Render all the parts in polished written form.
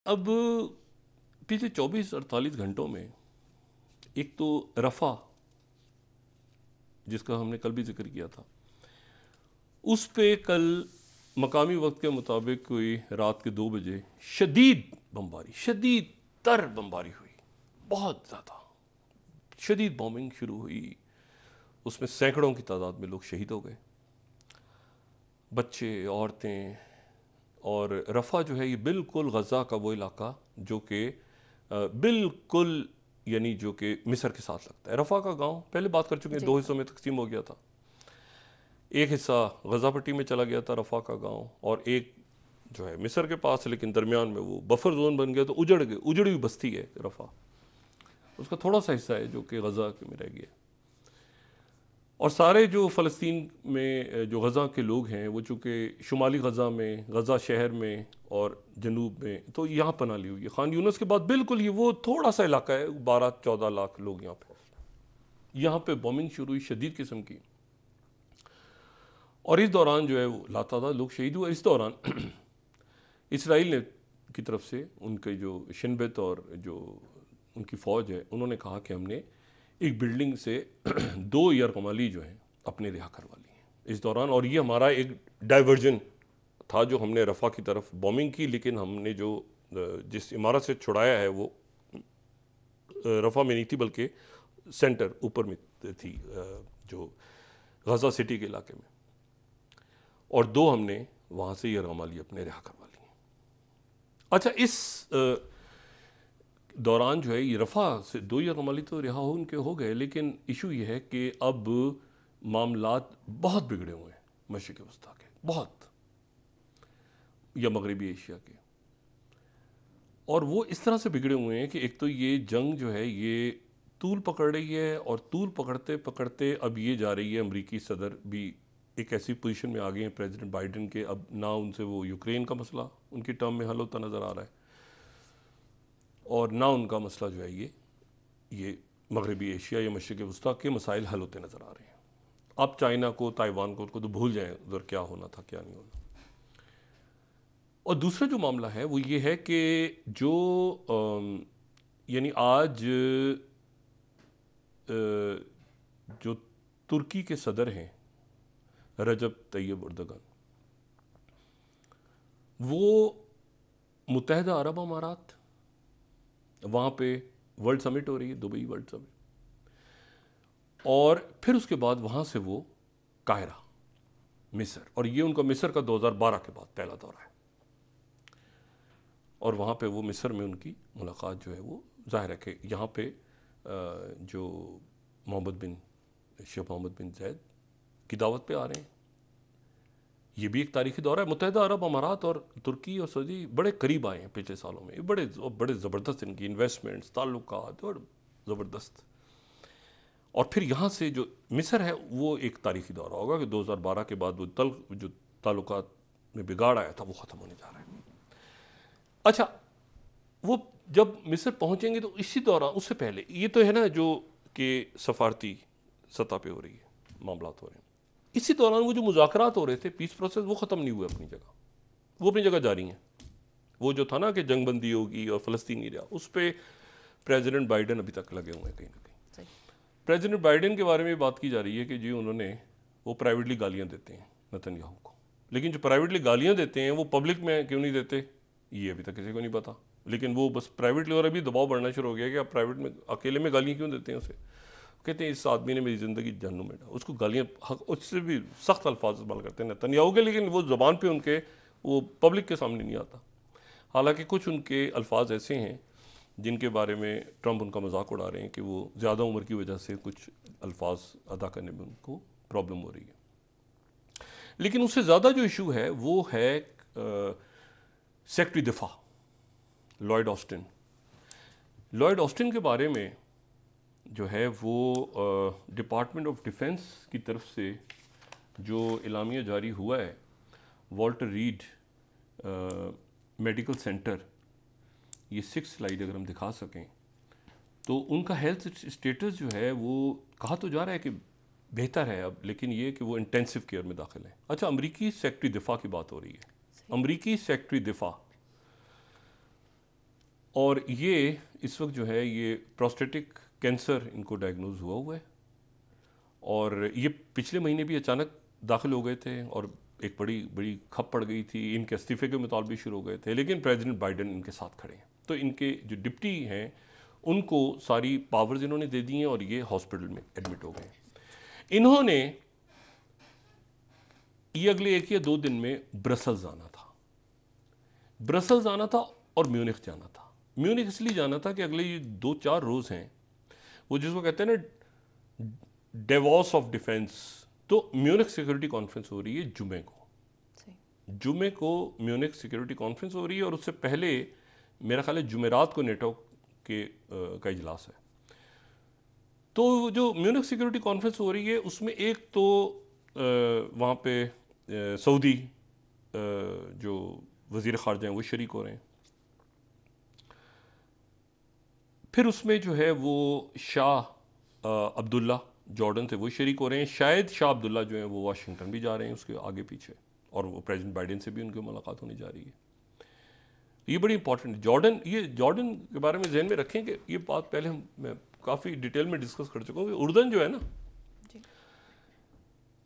اب پچھلے 24-48 گھنٹوں میں ایک تو رفح جس کا ہم نے کل بھی ذکر کیا تھا، اس پہ کل مقامی وقت کے مطابق کوئی رات کے 2 بجے شدید تر بمباری ہوئی، بہت زیادہ شدید بومبنگ شروع ہوئی. اس میں سینکڑوں کی تعداد میں لوگ شہید ہو گئے، بچے، عورتیں. اور رفح جو ہے یہ بالکل غزہ کا وہ علاقہ جو کہ بالکل یعنی جو کہ مصر کے ساتھ لگتا ہے. رفح کا گاؤں پہلے بات کر چکے ہیں، 2 حصوں میں تقسیم ہو گیا تھا. ایک حصہ غزہ پٹی میں چلا گیا تھا رفح کا گاؤں، اور ایک جو ہے مصر کے پاس ہے لیکن درمیان میں وہ بفر زون بن گیا، تو اجڑی ہوئی بستی ہے رفح. اس کا تھوڑا سا حصہ ہے جو کہ غزہ میں رہ گیا. اور سارے جو فلسطین میں جو غزہ کے لوگ ہیں وہ چونکہ شمالی غزہ میں، غزہ شہر میں اور جنوب میں، تو یہاں پناہ لی ہوئی ہے. خان یونس کے بعد بالکل یہ وہ تھوڑا سا علاقہ ہے، 12-14 لاکھ لوگ یہاں پہ بومنگ شروع ہوئی شدید قسم کی. اور اس دوران جو ہے وہ لاتعداد لوگ شہید ہوئے. اس دوران اسرائیل نے کی طرف سے ان کے جو شنبت اور جو ان کی فوج ہے، انہوں نے کہا کہ ہم نے ایک بلڈنگ سے 2 یرغمالی جو ہیں اپنے رہا کروا لی ہیں اس دوران. اور یہ ہمارا ایک ڈائیورژن تھا جو ہم نے رفح کی طرف بومنگ کی، لیکن ہم نے جو جس عمارت سے چھڑایا ہے وہ رفح میں نہیں تھی بلکہ سینٹر اوپر میں تھی، جو غزہ سٹی کے علاقے میں. اور 2 ہم نے وہاں سے یرغمالی اپنے رہا کروا لی ہیں. اچھا، اس دوران جو ہے یہ رفح سے 2 یرغمالی تو رہا ان کے ہو گئے، لیکن ایشو یہ ہے کہ اب معاملات بہت بگڑے ہوئے ہیں مشرق وسطیٰ کے، بہت، یا مغربی ایشیا کے. اور وہ اس طرح سے بگڑے ہوئے ہیں کہ ایک تو یہ جنگ جو ہے یہ طول پکڑ رہی ہے، اور طول پکڑتے پکڑتے اب یہ جا رہی ہے امریکی صدر بھی ایک ایسی پوزیشن میں آ گئے ہیں پریزیڈنٹ بائیڈن کے، اب نہ ان سے وہ یوکرین کا مسئلہ ان کی ٹرم میں حل ہوتا نظر آ رہا ہے، اور نہ ان کا مسئلہ جو ہے یہ مغربی ایشیا یا مشرق وسطیٰ کے مسائل حل ہوتے نظر آ رہے ہیں. اب چائنا کو، تائیوان کو تو بھول جائیں ادھر کیا ہونا تھا کیا نہیں ہونا. اور دوسرا جو معاملہ ہے وہ یہ ہے کہ جو یعنی آج جو ترکی کے صدر ہیں رجب طیب اردگان، وہ متحدہ عرب امارات، وہاں پہ ورلڈ سمٹ ہو رہی ہے، دبئی ورلڈ سمٹ، اور پھر اس کے بعد وہاں سے وہ قاہرہ مصر، اور یہ ان کا مصر کا 2012 کے بعد پہلا دورہ ہے. اور وہاں پہ وہ مصر میں ان کی ملاقات جو ہے وہ ظاہر ہے کہ یہاں پہ جو شیخ محمد بن زید کی دعوت پہ آ رہے ہیں. یہ بھی ایک تاریخی دورہ ہے. متحدہ عرب امارات اور ترکی اور سعودی بڑے قریب آئے ہیں پچھلے سالوں میں، بڑے زبردست ان کی انویسٹمنٹس، تعلقات اور زبردست. اور پھر یہاں سے جو مصر ہے وہ ایک تاریخی دورہ ہوگا کہ 2012 کے بعد وہ جو تعلقات میں بگاڑ آیا تھا وہ ختم ہونے جا رہا ہے. اچھا، وہ جب مصر پہنچیں گے تو اسی دوران، اس سے پہلے یہ تو ہے نا جو کہ سفارتی سطح پہ ہو رہی ہے، معاملات ہو رہے ہیں، اسی دوران وہ جو مذاکرات ہو رہے تھے، پیس پروسیس، وہ ختم نہیں ہوئے اپنی جگہ، وہ اپنی جگہ جاری ہیں. وہ جو تھا نا کہ جنگ بندی ہوگی اور فلسطین نہیں رہا، اس پہ پریزیڈنٹ بائیڈن ابھی تک لگے ہوئے ہیں کہیں نہ کہیں. پریزیڈنٹ بائیڈن کے بارے میں بات کی جا رہی ہے کہ جی انہوں نے، وہ پرائیویٹلی گالیاں دیتے ہیں نتن یاہو کو، لیکن جو پرائیویٹلی گالیاں دیتے ہیں وہ پبلک میں کیوں نہیں دیتے یہ ابھی تک کسی کو نہیں پتا. لیکن وہ بس پرائیویٹلی، اور ابھی دباؤ بڑھنا شروع ہو گیا کہ آپ پرائیویٹ میں اکیلے میں گالیاں کیوں دیتے ہیں اسے. کہتے ہیں اس آدمی نے میری زندگی جہنم میں ڈالا، اس کو گالیاں اس سے بھی سخت الفاظ استعمال کرتے ہیں نتن یاہو کے، لیکن وہ زبان پہ ان کے وہ پبلک کے سامنے نہیں آتا. حالانکہ کچھ ان کے الفاظ ایسے ہیں جن کے بارے میں ٹرمپ ان کا مذاق اڑا رہے ہیں کہ وہ زیادہ عمر کی وجہ سے کچھ الفاظ ادا کرنے میں ان کو پرابلم ہو رہی ہے. لیکن اس سے زیادہ جو ایشو ہے وہ ہے سیکرٹری دفاع لوئڈ آسٹن. لوئڈ آسٹن کے بارے میں جو ہے وہ ڈپارٹمنٹ آف ڈیفنس کی طرف سے جو اعلامیہ جاری ہوا ہے، والٹر ریڈ میڈیکل سینٹر، یہ 6 سلائیڈ اگر ہم دکھا سکیں تو ان کا ہیلتھ اسٹیٹس جو ہے وہ کہا تو جا رہا ہے کہ بہتر ہے اب، لیکن یہ کہ وہ انٹینسو کیئر میں داخل ہیں. اچھا، امریکی سیکرٹری دفاع کی بات ہو رہی ہے. امریکی سیکرٹری دفاع اور یہ اس وقت جو ہے یہ پروسٹیٹک کینسر ان کو ڈائگنوز ہوا ہے، اور یہ پچھلے مہینے بھی اچانک داخل ہو گئے تھے اور ایک بڑی کھپ پڑ گئی تھی، ان کے استعفے کے مطالبے شروع ہو گئے تھے، لیکن پریزیڈنٹ بائیڈن ان کے ساتھ کھڑے ہیں، تو ان کے جو ڈپٹی ہیں ان کو ساری پاورز انہوں نے دے دی ہیں اور یہ ہاسپٹل میں ایڈمٹ ہو گئے ہیں۔ انہوں نے یہ اگلے 1 یا 2 دن میں برسلز آنا تھا اور میونخ جانا تھا۔ میونخ اس لیے جانا تھا کہ اگلے یہ 2-4 روز ہیں وہ جس کو کہتے ہیں نا ڈیووس آف ڈیفینس، تو میونخ سیکورٹی کانفرنس ہو رہی ہے جمعے کو میونخ سیکورٹی کانفرنس ہو رہی ہے، اور اس سے پہلے میرا خیال ہے جمعرات کو نیٹو کا اجلاس ہے۔ تو جو میونخ سیکورٹی کانفرنس ہو رہی ہے اس میں ایک تو وہاں پہ سعودی جو وزیر خارجہ ہیں وہ شریک ہو رہے ہیں، پھر اس میں جو ہے وہ شاہ عبداللہ جارڈن سے وہ شریک ہو رہے ہیں، شاید شاہ عبداللہ جو ہیں وہ واشنگٹن بھی جا رہے ہیں اس کے آگے پیچھے، اور وہ پریزیڈنٹ بائیڈن سے بھی ان کی ملاقات ہونے جا رہی ہے۔ یہ بڑی امپورٹنٹ جارڈن کے بارے میں ذہن میں رکھیں کہ یہ بات پہلے میں کافی ڈیٹیل میں ڈسکس کر چکا ہوں کہ اردن جو ہے نا،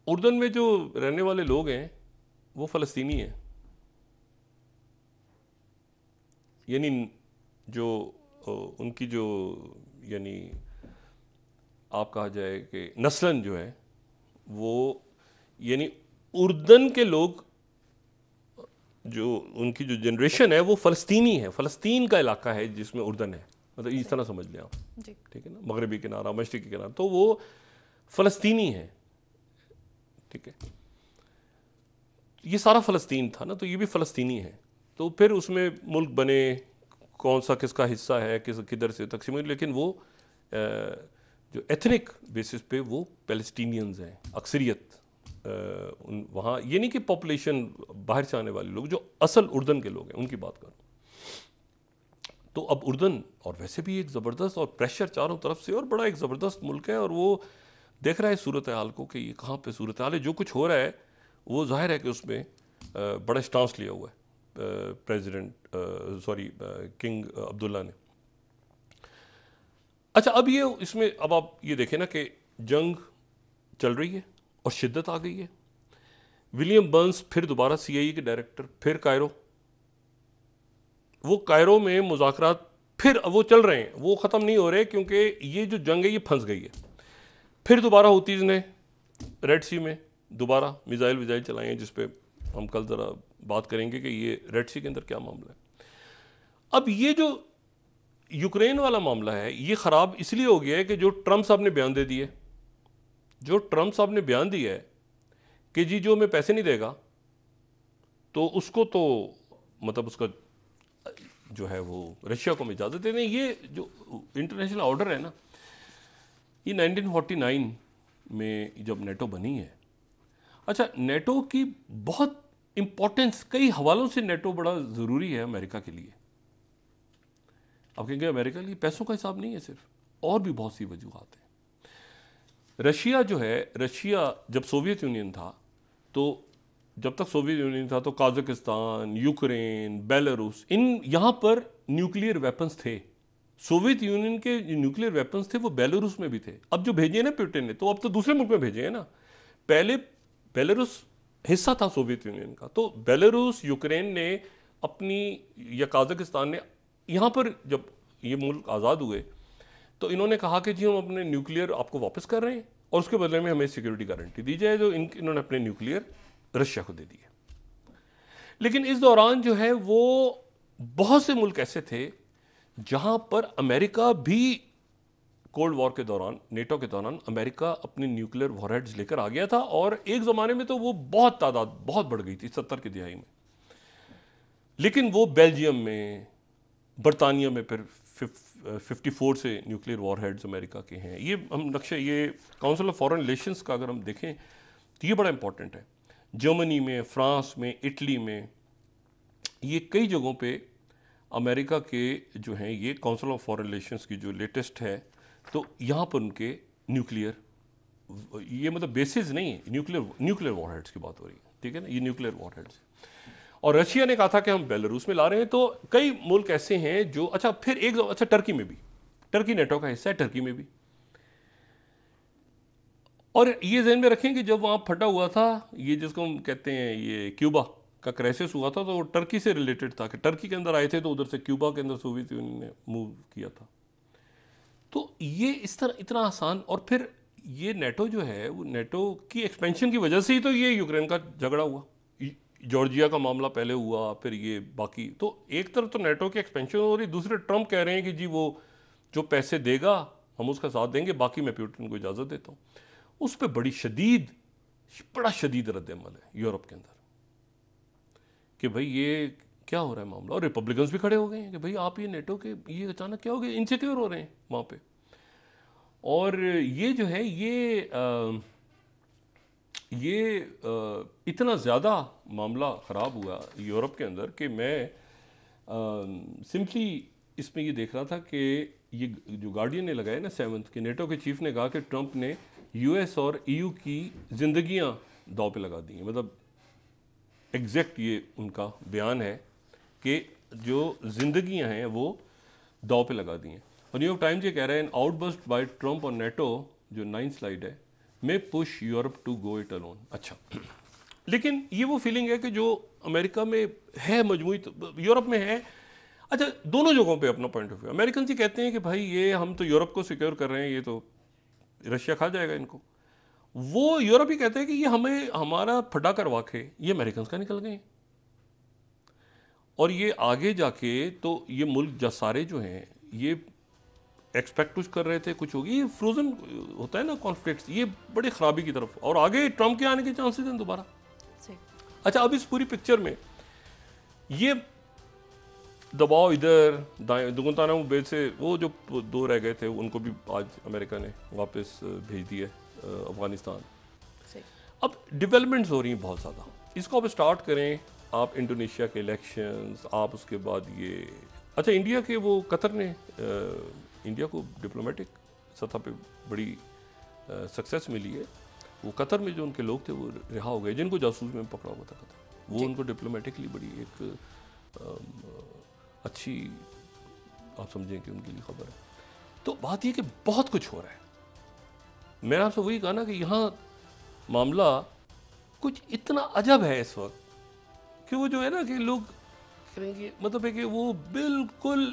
اردن میں جو رہنے والے لوگ ہیں وہ فلسطینی ہیں، یعنی جو ان کی جو یعنی آپ کہا جائے کہ نسلاً جو ہے وہ یعنی اردن کے لوگ جو ان کی جو جنریشن ہے وہ فلسطینی ہے، فلسطین کا علاقہ ہے جس میں اردن ہے، مطلب اس طرح سمجھ لیں آپ، ٹھیک ہے نا، مغربی کنارہ مشرقی کنارہ، تو وہ فلسطینی ہے، ٹھیک ہے، یہ سارا فلسطین تھا نا، تو یہ بھی فلسطینی ہے، تو پھر اس میں ملک بنے کون سا کس کا حصہ ہے کدھر سے تقسیم ہوئی، لیکن وہ جو ایتھنک بیسس پہ وہ پیلسٹینینز ہیں اکثریت وہاں، یہ نہیں کہ پاپولیشن باہر سے آنے والے لوگ، جو اصل اردن کے لوگ ہیں ان کی بات کروں۔ تو اب اردن اور ویسے بھی ایک زبردست اور پریشر چاروں طرف سے اور بڑا ایک زبردست ملک ہے، اور وہ دیکھ رہا ہے صورتحال کو کہ یہ کہاں پہ صورتحال ہے، جو کچھ ہو رہا ہے وہ ظاہر ہے کہ اس میں بڑا اسٹانس لیا ہوا ہے کنگ عبداللہ نے۔ اچھا اب یہ اس میں اب آپ یہ دیکھیں نا کہ جنگ چل رہی ہے اور شدت آ گئی ہے، ولیم برنس پھر دوبارہ CIA کے ڈائریکٹر، پھر کائرو، وہ کائرو میں مذاکرات پھر وہ چل رہے ہیں، وہ ختم نہیں ہو رہے کیونکہ یہ جو جنگ ہے یہ پھنس گئی ہے۔ پھر دوبارہ ہوتیز نے ریڈ سی میں دوبارہ میزائل چلائے ہیں، جس پہ ہم کل ذرا بات کریں گے کہ یہ ریڈ سی کے اندر کیا معاملہ ہے۔ اب یہ جو یوکرین والا معاملہ ہے یہ خراب اس لیے ہو گیا ہے کہ جو ٹرمپ صاحب نے بیان دے دیے، ہے کہ جی جو میں پیسے نہیں دے گا تو اس کو تو مطلب اس کا جو ہے وہ رشیا کو میں اجازت دے دیں۔ یہ جو انٹرنیشنل آرڈر ہے نا، یہ 1949 میں جب نیٹو بنی ہے، اچھا نیٹو کی بہت امپورٹنس کئی حوالوں سے نیٹو بڑا ضروری ہے امریکہ کے لیے۔ آپ کہیں گے امریکہ کے لیے پیسوں کا حساب نہیں ہے صرف، اور بھی بہت سی وجوہات ہیں۔ رشیا جو ہے، رشیا جب سوویت یونین تھا، تو جب تک سوویت یونین تھا تو قازقستان، یوکرین، بیلاروس، یہاں پر نیوکلیئر ویپنز تھے۔ سوویت یونین کے جو نیوکلیئر ویپنز تھے وہ بیلاروس میں بھی تھے۔ اب جو بھیجے نا پوٹن نے، تو اب تو دوسرے ملک میں بھیجے ہیں نا، پہلے بیلاروس حصہ تھا سوویت یونین کا، تو بیلاروس، یوکرین نے اپنی یا قازقستان نے یہاں پر جب یہ ملک آزاد ہوئے تو انہوں نے کہا کہ جی ہم اپنے نیوکلیئر آپ کو واپس کر رہے ہیں اور اس کے بدلے میں ہمیں سیکورٹی گارنٹی دی جائے، جو انہوں نے اپنے نیوکلیئر رشیا کو دے دیے۔ لیکن اس دوران جو ہے وہ بہت سے ملک ایسے تھے جہاں پر امریکہ بھی کولڈ وار کے دوران، نیٹو کے دوران امریکہ اپنے نیوکلیئر وار ہیڈز لے کر آ گیا تھا، اور ایک زمانے میں تو وہ بہت تعداد بہت بڑھ گئی تھی 70 کی دہائی میں۔ لیکن وہ بیلجیم میں، برطانیہ میں پھر 54 سے نیوکلیئر وار ہیڈز امریکہ کے ہیں۔ یہ ہم نقشہ، یہ کاؤنسل آف فارن ریلیشنز کا اگر ہم دیکھیں تو یہ بڑا امپورٹنٹ ہے۔ جرمنی میں، فرانس میں، اٹلی میں، یہ کئی جگہوں پہ امریکہ کے جو ہیں یہ کاؤنسل آف فارن ریلیشنز کی جو لیٹسٹ ہے، تو یہاں پر ان کے نیوکلیئر، یہ مطلب بیسز نہیں ہے، نیوکلیئر وار ہیڈز کی بات ہو رہی ہے، ٹھیک ہے نا، یہ نیوکلیئر وار ہیڈز۔ اور رشیا نے کہا تھا کہ ہم بیلاروس میں لا رہے ہیں. تو کئی ملک ایسے ہیں جو اچھا پھر اچھا ٹرکی میں بھی, ٹرکی نیٹو کا حصہ ہے, ٹرکی میں بھی. اور یہ ذہن میں رکھیں کہ جب وہاں پھٹا ہوا تھا یہ جس کو ہم کہتے ہیں یہ کیوبا کا کرائسس ہوا تھا, تو وہ ٹرکی سے ریلیٹڈ تھا کہ ٹرکی کے اندر آئے تھے تو ادھر سے کیوبا کے اندر سوویت یونین نے موو کیا تھا. تو یہ اس طرح اتنا آسان. اور پھر یہ نیٹو جو ہے وہ نیٹو کی ایکسپینشن کی وجہ سے ہی تو یہ یوکرین کا جھگڑا ہوا, جارجیا کا معاملہ پہلے ہوا, پھر یہ باقی. تو ایک طرف تو نیٹو کی ایکسپینشن ہو رہی, دوسرے ٹرمپ کہہ رہے ہیں کہ جی وہ جو پیسے دے گا ہم اس کا ساتھ دیں گے, باقی میں پیوٹن کو اجازت دیتا ہوں. اس پہ بڑا شدید رد عمل ہے یورپ کے اندر کہ بھئی یہ کیا ہو رہا ہے معاملہ. اور ریپبلکنز بھی کھڑے ہو گئے ہیں کہ بھئی آپ یہ نیٹو کے یہ اچانک کیا ہو گیا, انسیکیور ہو رہے ہیں وہاں پہ. اور یہ جو ہے یہ اتنا زیادہ معاملہ خراب ہوا یورپ کے اندر کہ میں سمپلی اس میں یہ دیکھ رہا تھا کہ یہ جو گارڈین نے لگایا نا 7 کہ نیٹو کے چیف نے کہا کہ ٹرمپ نے یو ایس اور ای یو کی زندگیاں داؤ پہ لگا دی ہیں. مطلب ایگزیکٹ یہ ان کا بیان ہے کہ جو زندگیاں ہیں وہ داؤ پہ لگا دی ہیں. اور نیو یارک ٹائمز یہ کہہ رہے ہیں آؤٹ برسٹ بائی ٹرمپ اور نیٹو جو 9 سلائیڈ ہے میں push Europe to go it alone. اچھا لیکن یہ وہ فیلنگ ہے کہ جو امریکہ میں ہے مجموعی یورپ میں ہے. اچھا دونوں جگہوں پہ اپنا پوائنٹ آف ویو. امریکنز ہی کہتے ہیں کہ بھائی یہ ہم تو یورپ کو سیکیور کر رہے ہیں, یہ تو رشیا کھا جائے گا ان کو. وہ یورپ ہی کہتے ہیں کہ یہ ہمیں ہمارا پھٹا کر واقع یہ امریکنز کا نکل گئے ہیں. اور یہ آگے جا کے تو یہ ملک سارے جو ہیں یہ ایکسپیکٹ کچھ کر رہے تھے, کچھ ہوگی, یہ فروزن ہوتا ہے نا کانفلکٹس, یہ بڑی خرابی کی طرف. اور آگے ٹرمپ کے آنے کے چانسز ہیں دوبارہ. اچھا اب اس پوری پکچر میں یہ دباؤ ادھر دائیں گوانتانامو بے سے وہ جو 2 رہ گئے تھے ان کو بھی آج امریکہ نے واپس بھیج دیا افغانستان. اب ڈیولپمنٹس ہو رہی ہیں بہت زیادہ. اس کو اب اسٹارٹ کریں آپ انڈونیشیا کے الیکشنز, آپ اس کے بعد یہ اچھا انڈیا کے وہ قطر نے انڈیا کو ڈپلومیٹک سطح پہ بڑی سکسیس ملی ہے. وہ قطر میں جو ان کے لوگ تھے وہ رہا ہو گئے جن کو جاسوس میں پکڑا ہوا تھا قطر, وہ ان کو ڈپلومیٹکلی بڑی ایک اچھی آپ سمجھیں کہ ان کے لیے خبر ہے. تو بات یہ کہ بہت کچھ ہو رہا ہے. میں نے آپ سے وہی کہا نا کہ یہاں معاملہ کچھ اتنا عجب ہے اس وقت کہ وہ جو ہے نا کہ لوگ کریں گے مطلب ہے کہ وہ بالکل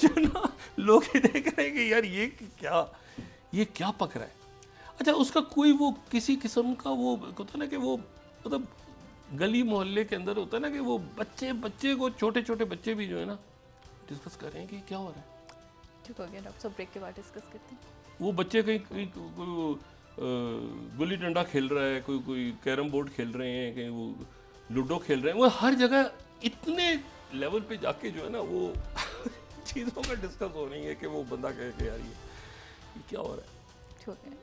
جو نا لوگ یہ دیکھ رہے ہیں کہ یار یہ کیا پک رہا ہے. اچھا اس کا کوئی وہ کسی قسم کا وہ ہوتا ہے نا کہ وہ مطلب گلی محلے کے اندر ہوتا ہے نا کہ وہ بچے کو چھوٹے چھوٹے بچے بھی جو ہے نا ڈسکس کر رہے ہیں کہ کیا ہو رہا ہے. ٹھیک ہو گیا ڈاکٹر صاحب, بریک کے بعد ڈسکس کرتے ہیں. وہ بچے کہیں گلی ڈنڈا کھیل رہا ہے, کوئی کیرم بورڈ کھیل رہے ہیں, کہیں وہ لوڈو کھیل رہے ہیں. وہ ہر جگہ اتنے لیول پہ جا کے جو ہے نا وہ چیزوں کا ڈسکس ہو رہی ہے کہ وہ بندہ کہے کہ یار یہ کیا ہو رہا ہے. ٹھیک ہے.